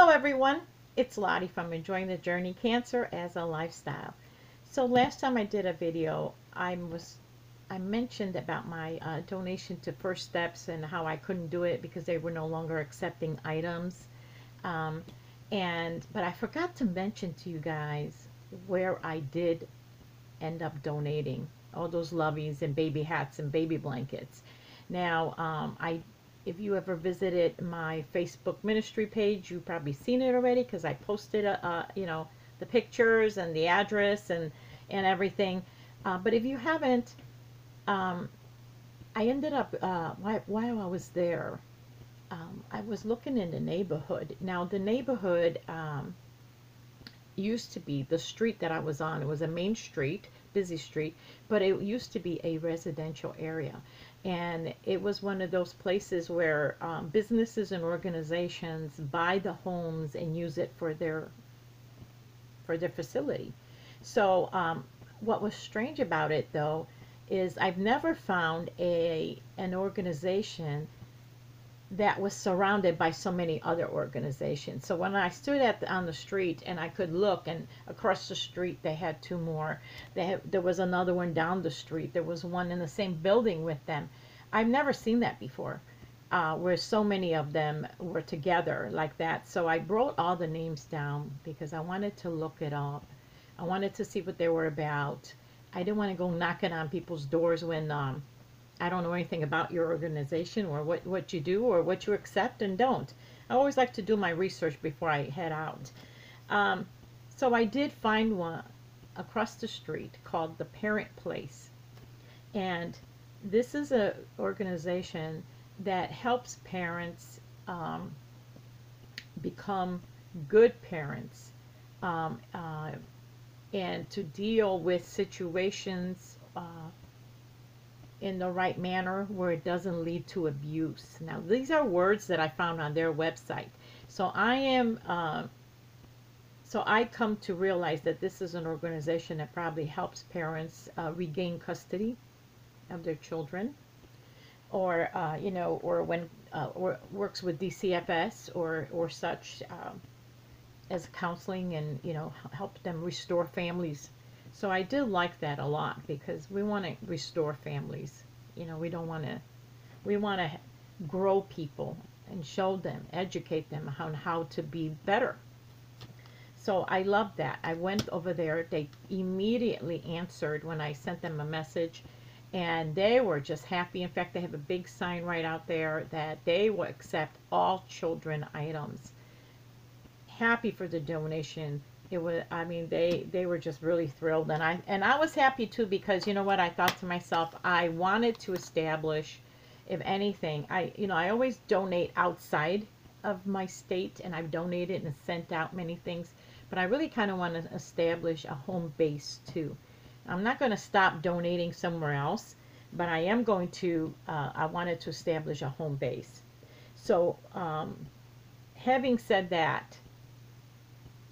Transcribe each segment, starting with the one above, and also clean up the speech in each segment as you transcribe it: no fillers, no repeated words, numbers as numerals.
Hello everyone, it's Lottie from Enjoying the Journey Cancer as a Lifestyle. So last time I did a video, I mentioned about my donation to First Steps and how I couldn't do it because they were no longer accepting items. Um, but I forgot to mention to you guys where I did end up donating all those loveys and baby hats and baby blankets. Now, if you ever visited my Facebook ministry page, you've probably seen it already because I posted, the pictures and the address and everything. But if you haven't, I ended up, while I was there, I was looking in the neighborhood. Now, the neighborhood used to be the street that I was on. It was a main street, busy street, but it used to be a residential area. And it was one of those places where businesses and organizations buy the homes and use it for their facility. So what was strange about it, though, is I've never found an organization that was surrounded by so many other organizations. So when I stood on the street and I could look, and across the street they had two more. There was another one down the street. There was one in the same building with them. I've never seen that before, where so many of them were together like that. So I wrote all the names down because I wanted to look it up. I wanted to see what they were about. I didn't want to go knocking on people's doors when I don't know anything about your organization or what you do or what you accept and don't. I always like to do my research before I head out. So I did find one across the street called the Parent Place. And this is an organization that helps parents become good parents and to deal with situations in the right manner where it doesn't lead to abuse. Now, these are words that I found on their website. So I come to realize that this is an organization that probably helps parents regain custody of their children, or or works with DCFS or such as counseling and help them restore families. So I did like that a lot because we want to restore families. We want to grow people and show them, educate them on how to be better. So I love that. I went over there. They immediately answered when I sent them a message, and they were just happy. In fact, they have a big sign right out there that they will accept all children items. Happy for the donation. It was, I mean, they were just really thrilled, and I was happy too, because you know what, I thought to myself, I wanted to establish, if anything, I always donate outside of my state, and I've donated and sent out many things, but I really kind of want to establish a home base too. I'm not going to stop donating somewhere else, but I am going to I wanted to establish a home base. So having said that,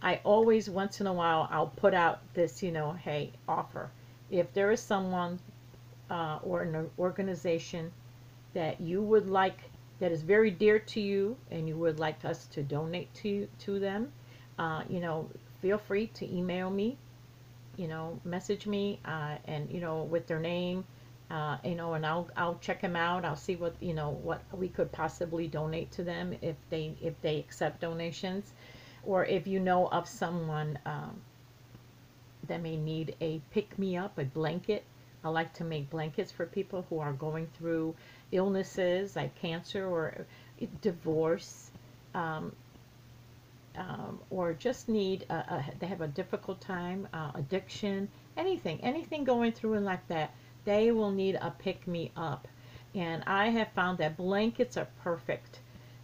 I always, once in a while, I'll put out this, hey, offer. If there is someone or an organization that you would like, that is very dear to you, and you would like us to donate to them, feel free to email me, message me, and, with their name, and I'll check them out. I'll see what we could possibly donate to them if they accept donations. Or if you know of someone that may need a pick-me-up, a blanket. I like to make blankets for people who are going through illnesses like cancer or divorce, or just need, they have a difficult time, addiction, anything going through and like that. They will need a pick-me-up. And I have found that blankets are perfect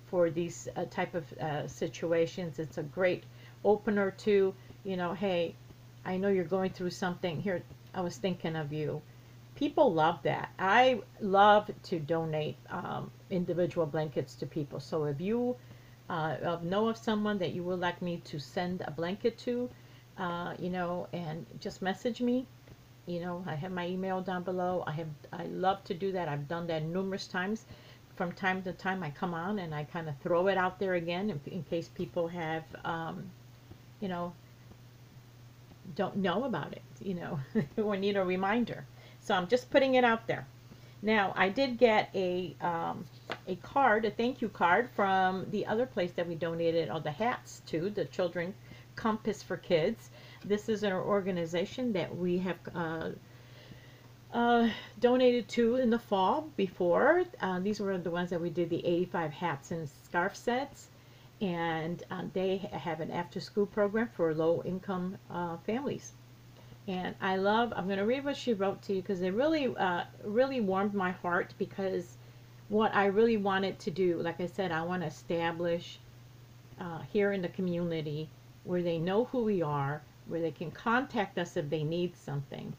for these type of situations. It's a great opener to, hey, I know you're going through something. Here, I was thinking of you. People love that. I love to donate individual blankets to people. So if you know of someone that you would like me to send a blanket to, and just message me. I have my email down below. I love to do that. I've done that numerous times from time to time I come on and I kind of throw it out there again in case people have, you know, don't know about it, you know, or need a reminder. So I'm just putting it out there. Now, I did get a card, a thank you card from the other place that we donated all the hats to, the Children Compass for Kids. This is an organization that we have donated to in the fall before. These were the ones that we did the 85 hats and scarf sets. And they have an after-school program for low-income families. And I'm going to read what she wrote to you because it really, really warmed my heart, because what I really wanted to do, like I said, I want to establish here in the community where they know who we are, where they can contact us if they need something.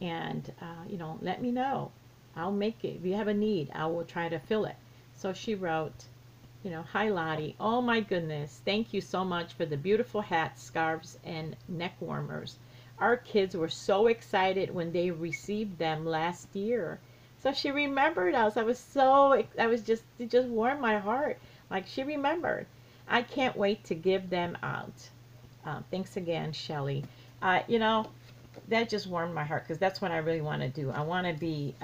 And, you know, let me know. I'll make it. If you have a need, I will try to fill it. So she wrote, you know, hi Lottie, oh my goodness, thank you so much for the beautiful hats, scarves, and neck warmers. Our kids were so excited when they received them last year. So she remembered us. It just warmed my heart. Like, she remembered. I can't wait to give them out. Thanks again, Shelly. You know, that just warmed my heart, because that's what I really want to do. I want to be,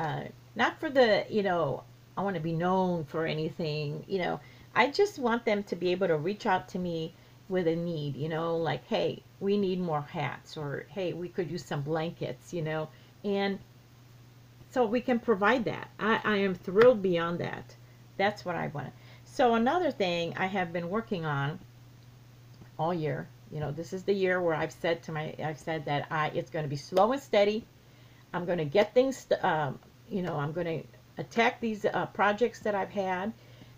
not for the, you know, I want to be known for anything, you know. I just want them to be able to reach out to me with a need, you know, like, hey, we need more hats, or hey, we could use some blankets, you know, and so we can provide that. I am thrilled beyond that. That's what I want. So another thing I have been working on all year, you know, this is the year where I've said that it's going to be slow and steady. I'm going to get things, you know, I'm going to attack these projects that I've had,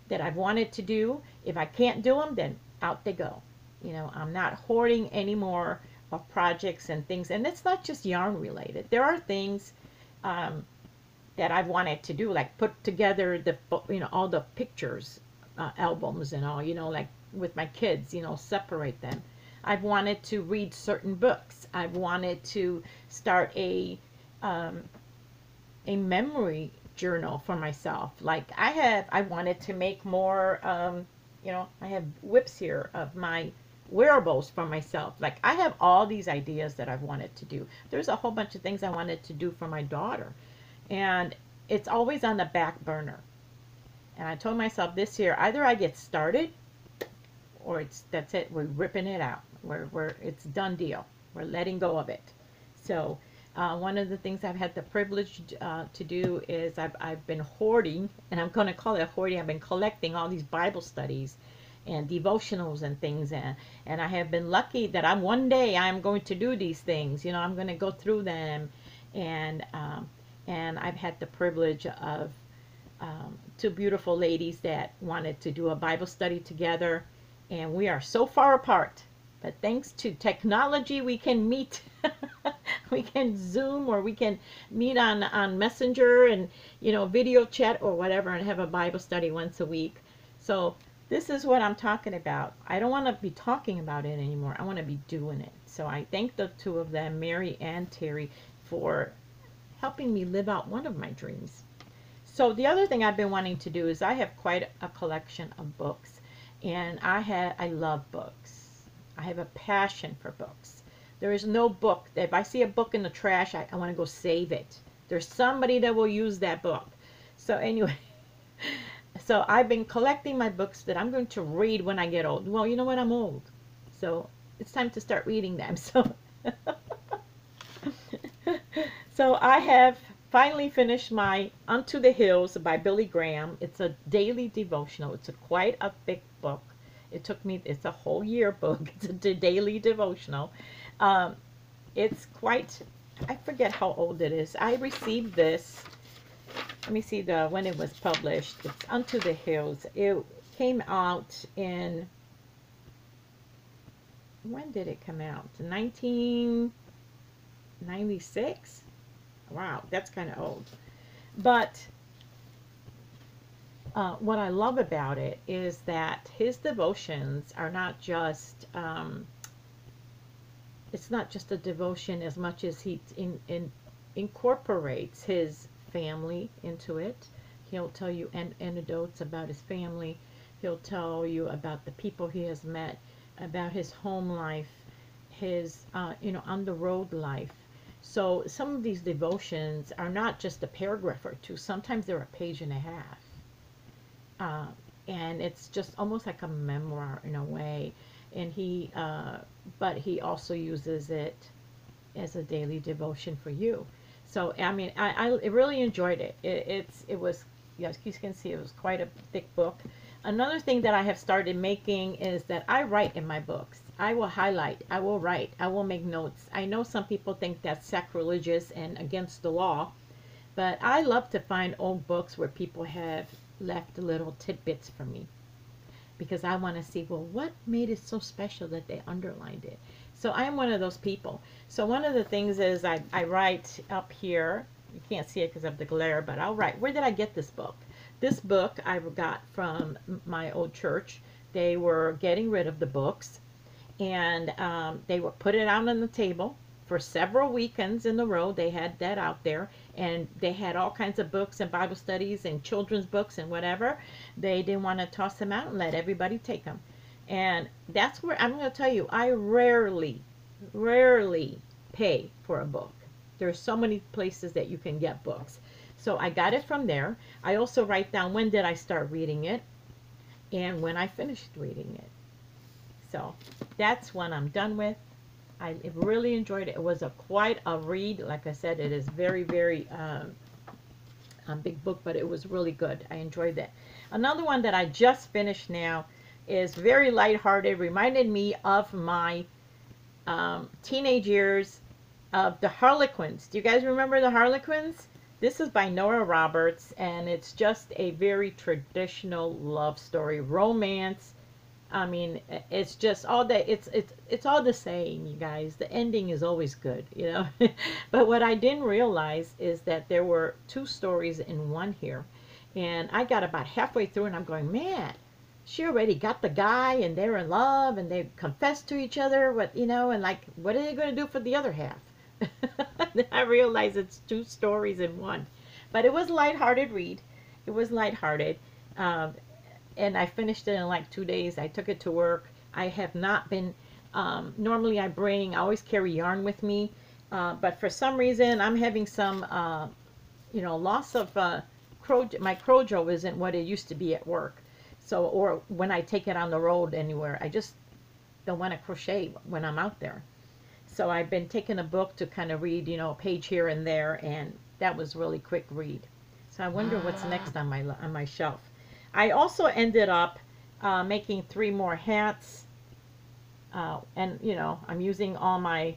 that I've wanted to do. If I can't do them, then out they go. You know, I'm not hoarding any more of projects and things. And it's not just yarn related. There are things that I've wanted to do, like put together the, you know, all the pictures, albums and all, you know, like with my kids, you know, separate them. I've wanted to read certain books. I've wanted to start a memory journal for myself. Like I wanted to make more, you know, I have whips here of my wearables for myself. Like, I have all these ideas that I've wanted to do. There's a whole bunch of things I wanted to do for my daughter, and it's always on the back burner. And I told myself this year, either I get started, or that's it. We're ripping it out. It's done deal. We're letting go of it. So one of the things I've had the privilege to do is I've been hoarding, and I'm going to call it hoarding. I've been collecting all these Bible studies and devotionals and things, and I have been lucky that one day I'm going to do these things. You know, I'm going to go through them, and I've had the privilege of two beautiful ladies that wanted to do a Bible study together, and we are so far apart, but thanks to technology we can meet. We can Zoom, or we can meet on Messenger, and, you know, video chat or whatever, and have a Bible study once a week. So this is what I'm talking about. I don't want to be talking about it anymore. I want to be doing it. So I thank the two of them, Mary and Terry, for helping me live out one of my dreams. So the other thing I've been wanting to do is I have quite a collection of books, and I love books. I have a passion for books. There is no book that if I see a book in the trash, I want to go save it. There's somebody that will use that book. So anyway, so I've been collecting my books that I'm going to read when I get old. Well, you know what? I'm old. So it's time to start reading them. So, so I have finally finished my Unto the Hills by Billy Graham. It's a daily devotional. It's quite a thick book. It took me, it's a whole year book. It's a daily devotional. It's quite, I forget how old it is. I received this, let me see when it was published. It's Unto the Hills. It came out in, when did it come out? 1996? Wow, that's kind of old. But what I love about it is that his devotions are not just, it's not just a devotion as much as he incorporates his family into it. He'll tell you anecdotes about his family. He'll tell you about the people he has met, about his home life, his, on the road life. So some of these devotions are not just a paragraph or two. Sometimes they're a page and a half. And it's just almost like a memoir in a way. And but he also uses it as a daily devotion for you. So I mean, I really enjoyed it. It was, yes, you can see it was quite a thick book. Another thing that I have started making is that I write in my books. I will highlight, I will write, I will make notes. I know some people think that's sacrilegious and against the law, but I love to find old books where people have left little tidbits for me, because I want to see, well, what made it so special that they underlined it. So I am one of those people. So one of the things is I write up here. You can't see it because of the glare, but I'll write, where did I get this book? This book I got from my old church. They were getting rid of the books, and they would put it out on the table for several weekends in a row. They had that out there, and they had all kinds of books and Bible studies and children's books and whatever. They didn't want to toss them out and let everybody take them. And that's where I'm going to tell you, I rarely pay for a book. There's so many places that you can get books. So I got it from there. I also write down when did I start reading it and when I finished reading it. So that's when I'm done with. I really enjoyed it. It was quite a read. Like I said, it is very, very a big book, but it was really good. I enjoyed that. Another one that I just finished now is very lighthearted. Reminded me of my teenage years of the Harlequins. Do you guys remember the Harlequins? This is by Nora Roberts, and it's just a very traditional love story, romance. I mean, it's just all that. It's all the same, you guys. The ending is always good, you know. But what I didn't realize is that there were two stories in one here, and I got about halfway through, and I'm going, man, she already got the guy, and they're in love, and they confessed to each other, what, you know, and like, what are they going to do for the other half? Then I realized it's two stories in one. But it was a lighthearted read. It was lighthearted. And I finished it in like 2 days. I took it to work. I have not been, normally I always carry yarn with me. But for some reason, I'm having some, loss of, my crojo isn't what it used to be at work. So, or when I take it on the road anywhere, I just don't want to crochet when I'm out there. So I've been taking a book to kind of read, a page here and there, and that was really quick read. So I wonder what's next on my shelf. I also ended up making 3 more hats, and I'm using all my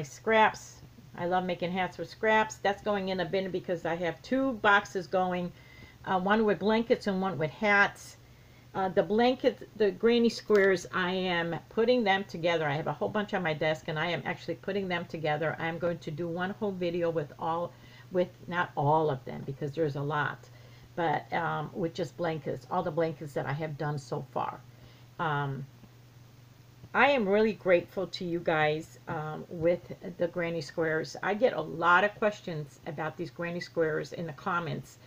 scraps. I love making hats with scraps. That's going in a bin because I have 2 boxes going, one with blankets and one with hats. The blankets, the granny squares, I am putting them together. I have a whole bunch on my desk, and I am actually putting them together. I'm going to do one whole video with not all of them because there's a lot, but with just blankets, all the blankets that I have done so far. I am really grateful to you guys with the granny squares. I get a lot of questions about these granny squares in the comments,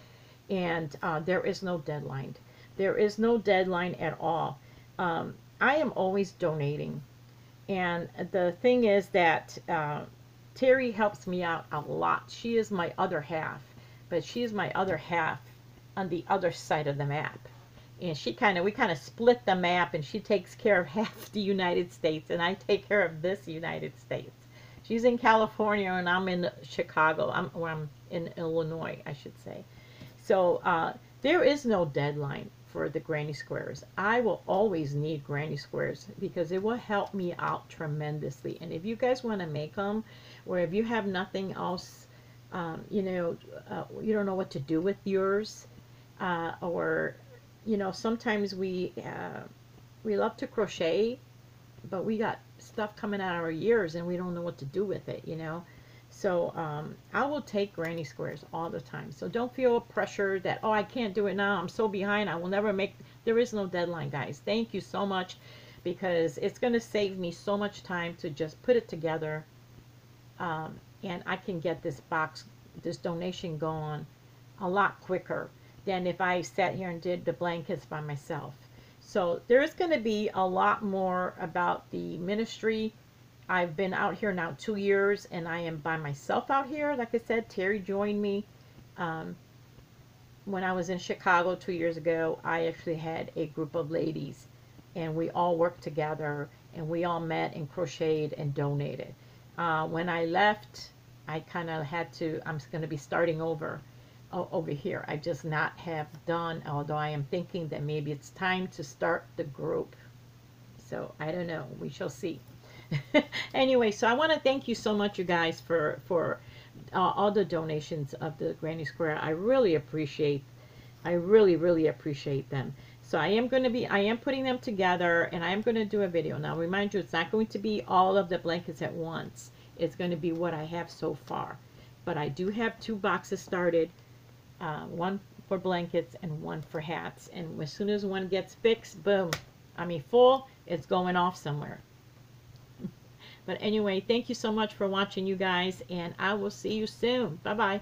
and there is no deadline. There is no deadline at all. I am always donating. And the thing is that Terry helps me out a lot. She is my other half. But she is my other half on the other side of the map. And we kind of split the map, and she takes care of half the United States, and I take care of this United States. She's in California, and I'm in Chicago. I'm in Illinois, I should say. So there is no deadline for the granny squares. I will always need granny squares because it will help me out tremendously. And if you guys want to make them, or if you have nothing else, you don't know what to do with yours, or sometimes we love to crochet, but we got stuff coming out of our ears and we don't know what to do with it, So I will take granny squares all the time. So don't feel pressure that, oh, I can't do it now. I'm so behind. I will never make. There is no deadline, guys. Thank you so much, because it's going to save me so much time to just put it together. And I can get this box this donation go on a lot quicker than if I sat here and did the blankets by myself. So there's going to be a lot more about the ministry. I've been out here now 2 years, and I am by myself out here. Like I said, Terry joined me. When I was in Chicago 2 years ago, I actually had a group of ladies, and we all worked together, and we all met and crocheted and donated. When I left, I kind of had to, I'm going to be starting over here. I just not have done, although I am thinking that maybe it's time to start the group. So I don't know. We shall see. Anyway, so I want to thank you so much, you guys, for all the donations of the Granny Square. I really appreciate. I really appreciate them. So I am putting them together, and I am going to do a video. Now, remind you, it's not going to be all of the blankets at once. It's going to be what I have so far. But I do have 2 boxes started, one for blankets and one for hats. And as soon as one gets fixed, boom, full, it's going off somewhere. But anyway, thank you so much for watching, you guys, and I will see you soon. Bye-bye.